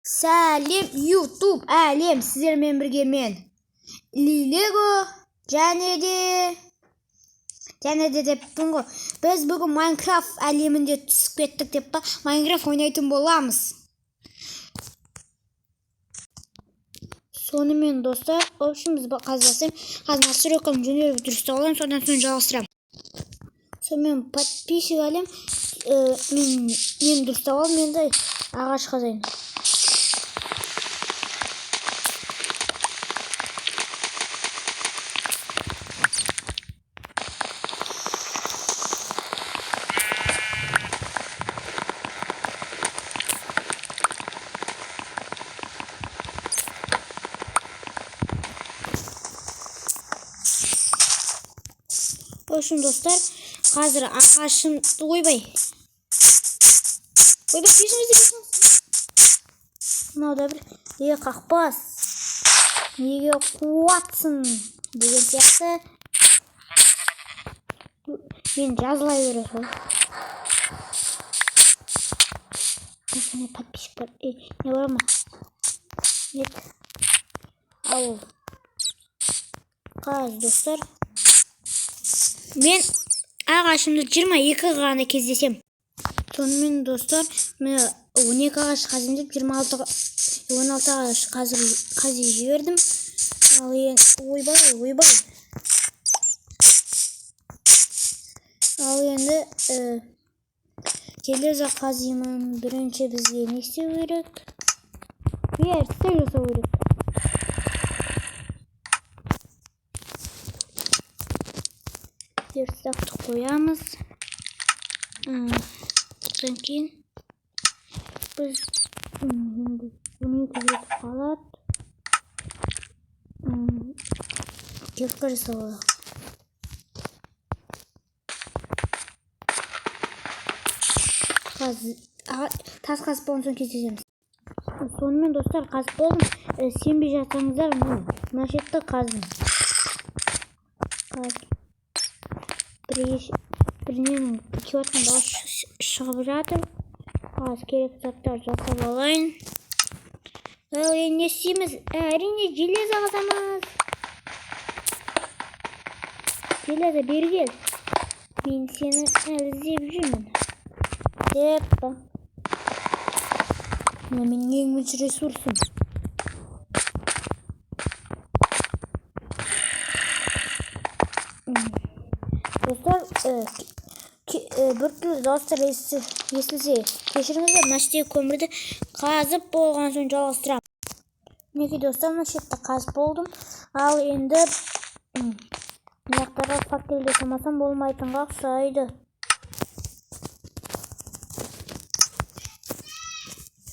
Сәлем YouTube әлем, сіздермен бірге мен Лилего және де деппін ғой. Біз бүгін Майнкрафт әлемінде түсіп кеттік деп па, Майнкрафт ойнайтын боламыз. Сонымен достар, общем біз қазір настройканы жөнеліп дұрыстап аламын, содан соң жалғастырамын. Сонымен подписчик әлем, мен дұрыстап аламын, енді ағаш қазайын. Olsun dostlar, hazır ағашын ойбай peşimizde мынау бір қақпас неге қуатсың деген сияқты мен жазылай беремін. Міне подписчик бар. Не бар ма? Нет. Ау. Қаз достар. Мен ағашымды 22 ғана кездесем. Сонымен достар, мен 12 ағаш қазым деп 16 ағаш қази жібердім. Ал енді ойбай. Ал енді железо қазимын. Бірінші бізге не істеу керек? Стель жасау керек. Терстақты қоямыз. Содан кейін біз 12 жетіп қалады. Кепка жасау керек. Тас қазып болған соң кездесеміз. Сонымен достар, қазып болдым. Сенбей жатсаңыздар, мына жерді қаздым. Бірінен кеватқан дауыс шығып жатыр. Қазір керек заттар жасап алайын. Не істейміз? Әрине железо қазамыз. Железо бері кел. Мен сені іздеп жүрмін. Деппа. Менің ең бірінші ресурсым. Достар, біртүрлі дауыстар естілсе кешіріңіздер, мына жердегі көмірді қазып болған соң жалғастырамын. Мінекей достар, мына жерді қазып болдым. Ал енді мынаяқтарға факелді жасамасам болмайтынға ұқсайды.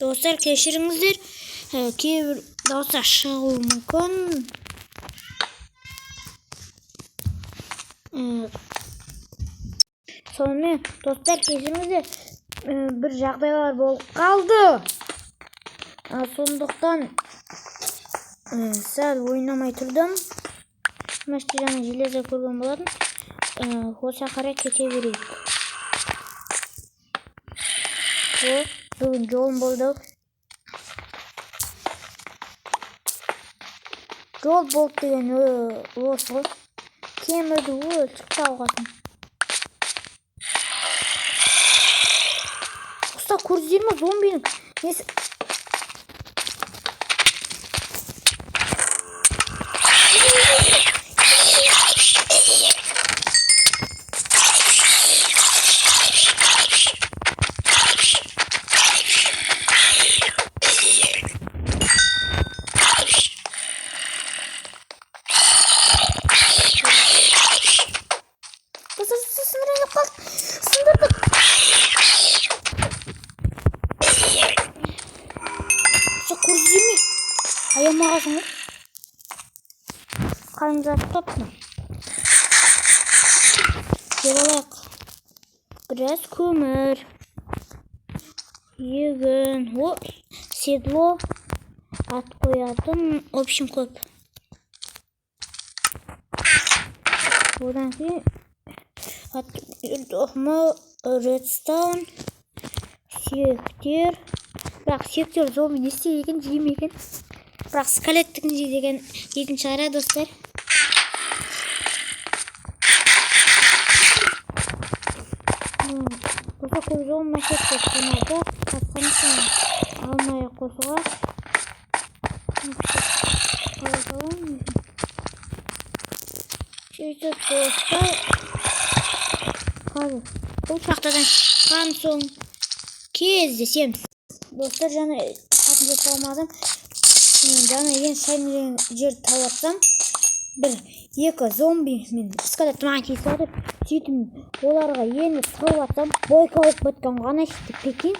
Достар, кешіріңіздер, кейбір дауыстар шығуы мүмкін. Сонымен достар, кешіріңіздер, бір жағдайлар болып қалды. Сондықтан сәл ойнамай тұрдым. Мәшті жаңа железо көрген болатын. Осы қарай кете берейік. Бүгін жолым болды. Жол болды деген осы ғой. Кемірді шықса алғасын. Құста көрдіңіздер ме зомбидің несі? Ayamağasın mı? Karnınızı tutma. Yavarak. Biraz kömür. Yığın. Седло. At koyardım. Общем köp. Buradan ki tohma redstone suyuktır. Бірақ сектор зомби не істейді екен, жейме екен. Бірақ скелеттігін жейді дейтін шығар, достар. Достар, көп жолын мәшетті қоймады. Қатсамысын алмай қосуға. Сөйтіп достар. Қазір бұл шақтадан шыққан соң кездесеміз. Достар, жаңа қатын деп қалмадым. Жаңа ең шаймелеген жер тауаттым. 1-2 зомби мен скелет маған кесіп сөйтіп оларға енді тауаттым. Бойкалық біткен ғана шетті пекин.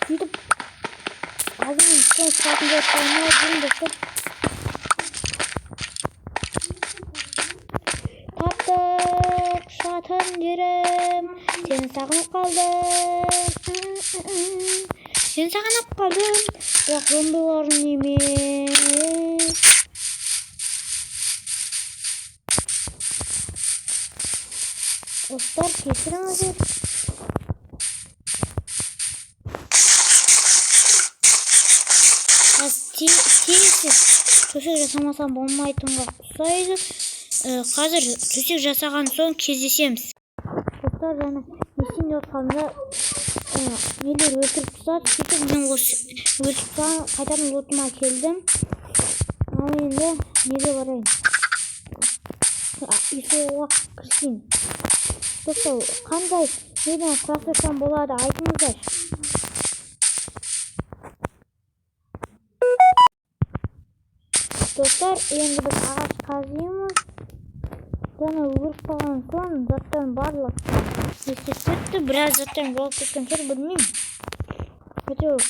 Сөйтіп азымен қатын деп қалмадым достар. Таптық шатын жерім, сені сағынып қалдым, бірақ зомбилардың емес. Достар, кешіріңіздер. Тегісіз төсек жасамасам болмайтынға ұқсайды. Қазір төсек жасаған соң кездесеміз. Достар, жаңа естен отқанда нелер өлтіріп тұсады. Сөйтіп мен осы өлтіріп тұсаған қайтадан лотыма келдім. Ал енді неге барайын? Исоға кірсейін. Достар, қандай неден құрастырсам болады, айтыңыздар. Достар, енді біз ағаш қазимыз. Жаңа өліп қалған соң заттан барлық естіп кетті. Біраз заттан жоғалып кеткен шығар, білмеймін. Әйтеуір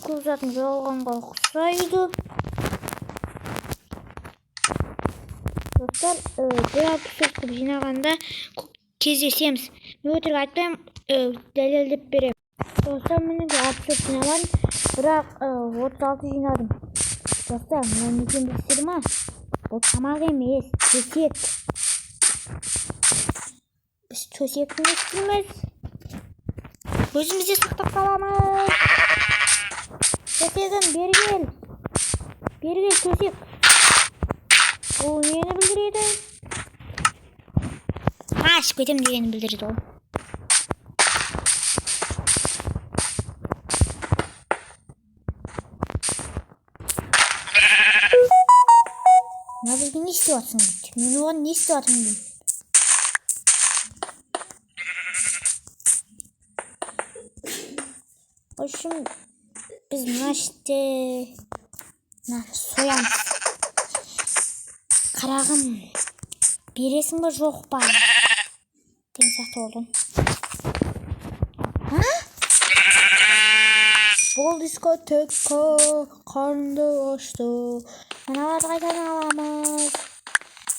көп затын жоғалғанға ұқсайды. Достар, бір сөйтіп жинағанда кездесеміз. Мен өтірік айтпаймын, дәлелдеп беремін. Достар, менің де сөйтіп жиналадым, бірақ 36 жинадым. Достар, мына некен білсір ма? Бұл тамақ емес, төсек. Біз төсектің үстіміз. Өзімізде сақтап қаламыз. Төсегім, бері кел. Бері кел, төсек. Бұл нені білдіреді? Ашып кетем дегені білдіреді ол. Мына бізге не істеп жатсың дейді. Мен оған не істеп жатырмын деймін. В общем, біз мына іште соямыз. Қарағым, бересің ба жоқ па? Деген сияқты болдым. Бұл дискотека қарынды ашты. Мыналарды қайтадан аламыз.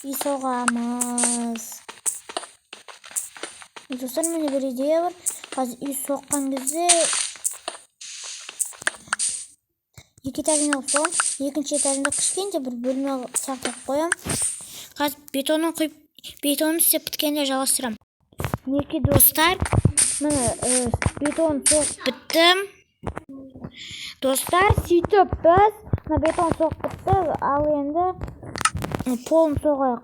Үй соғамыз. Достар, менде бір идея бар. Қазір үй соққан кезде екі этажын алып соғам. Екінші этажында кішкентай бір бөлме сақтап қоям. Қазір бетонын құйып, бетонын істеп біткенде жалғастырам. Неке достар, міне бетон соғып біттім. Достар, сөйтіп біз бетон соғып бітті. Ал енді полын соғайық.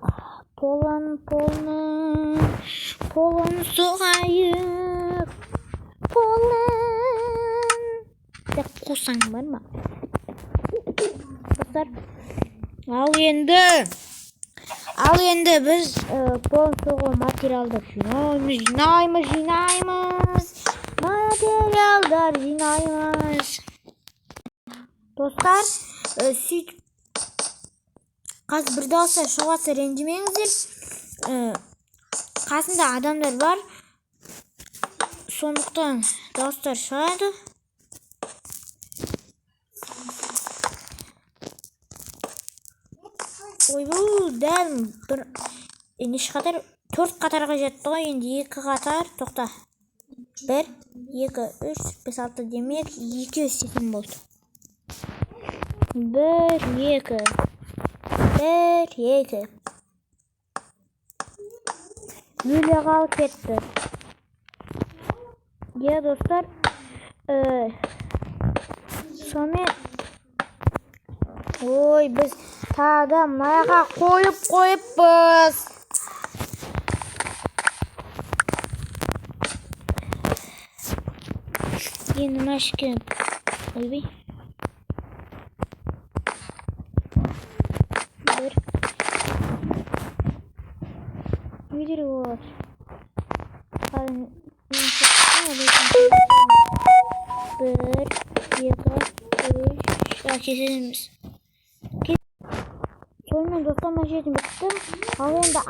Полын соғайық. Полын деп қосаң бар ма? Достар, ал енді біз полын соғу материалды жинаймыз. Материалдар жинаймыз. Достар, сөйтіп қазір бір дауыстар шығатса ренжімеңіздер. Қасында адамдар бар. Сондықтан дауыстар шығады. Ойбу, дәл бір неше қатар? 4 қатарға жетті ғой, енді 2 қатар. Тоқта. 1, 2, 3, 5, 6 демек 2 істесем болды. 1, 2. Өле қалып кетті. Ya dostlar. Sonra oy biz tağda mayaga koyupbuz. Yeni aşkım. Oy bey. Bir. Video var. Hadi. Bir, iki, üç. Kesilmiş. Sonra dostlar maşetim bittim. Havayında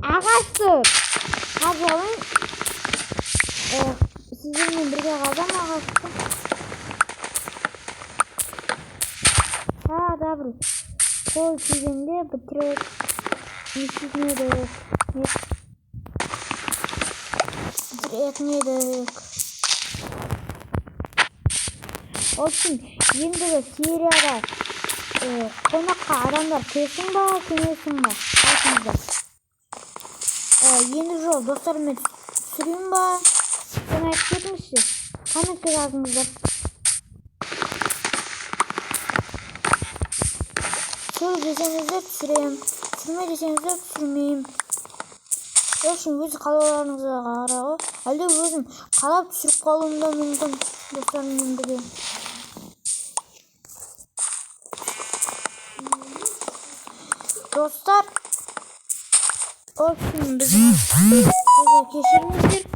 ağaçtır. Hadi alın. Sizinle birlikte kalacağım ağaçtım. Ha doğru. Koy çizimde bitirip. Bitirmedik. Bitirmedik. Olsun. Yeni de Suriye'de konakka adamlar kesin var, kesin var. Altımızda. Yeni yol dostlarımı süreyim var. Sana etmişti. Kanık kırağımızda. Sür deseniz de süreyim. Sürme deseniz de sürmeyeyim. Olsun öz kalalarınıza qara o. Halde özüm qalab түсіріп қалуым da мүмкін. Dostlarımın biri. Dostlar, olsun bizim keşirmiştir.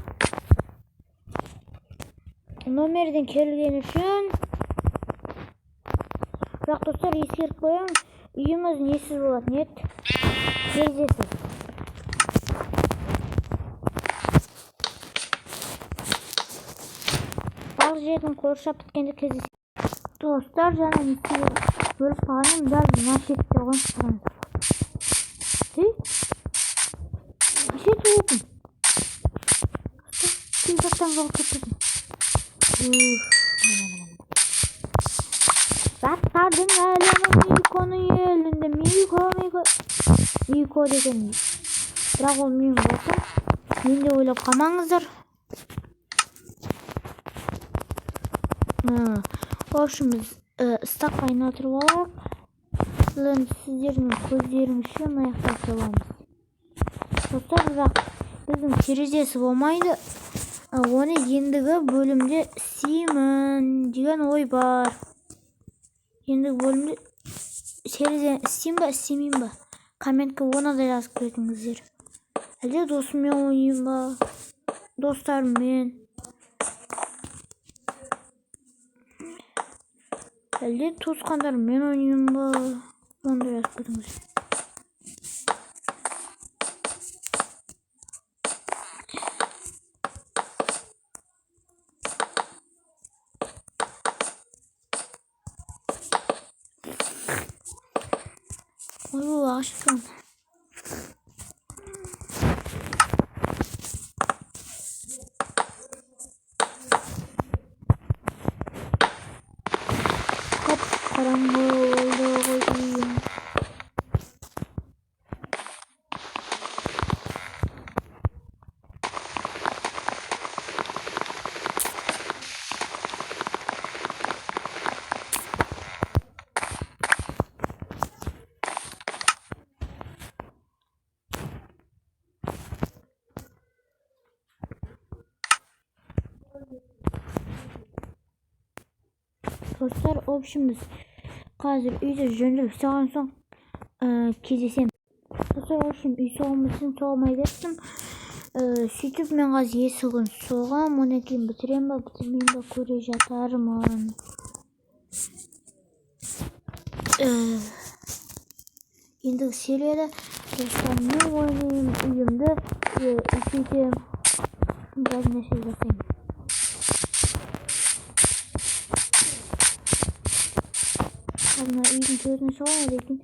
Nomerden kelgeni üçün. Бірақ dostlar ескертіп қоям, үйіміз несіз болады, нет? Терезесіз. Барлық жердің қоршап біткенде кездеседі. Dostlar, жаңа несіз бөліп қалғаным дәл мына шетте оған шығарамыз. Машет open. Тилбаттан қалып кетті. Заттардың әлемі Миконың елінде. Мико деген. Бірақ ол мен болсын. Мен де ойлап қалмаңыздар. В общем, біз ыстақ қайнатырып алайық. Сіздердің көздеріңіз үшін аяқтап аламыз. Достар, бірақ біздің терезесі болмайды. Оны ендігі бөлімде істеймін деген ой бар. Ендігі бөлімде терезені істеймін ба, істемеймін ба? Комментке оны да жазып кетіңіздер. Әлде досыммен ойнайын ба? Достарыммен. Әлде туысқандарыммен ойнайын ба? Onu da yazып кетіңіздер. Ой, бұл ашқан. Қараңғы болды ғой. Dostlar, opşimiz қазір үйді жөндеп саған соң кездесем. Достар, opşim үй соғымысын соғмай кеттім. Сөйтіп мен қазір есігін соғам. Онан кейін бітірем ба, бітірмейм ба көре жатармын. Ендігі серияда достар, мен ойнаймын үйімді сөйтем. Biraz нәрсе жасаймын. Ama iyi gözünü sormadı için.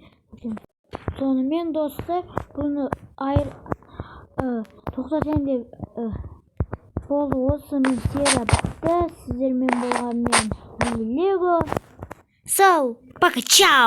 Sonымен dostlar, bunu тоқтатайын деп болды. Осының серия бітті. Сіздермен болған мен Лего. Пока, чао!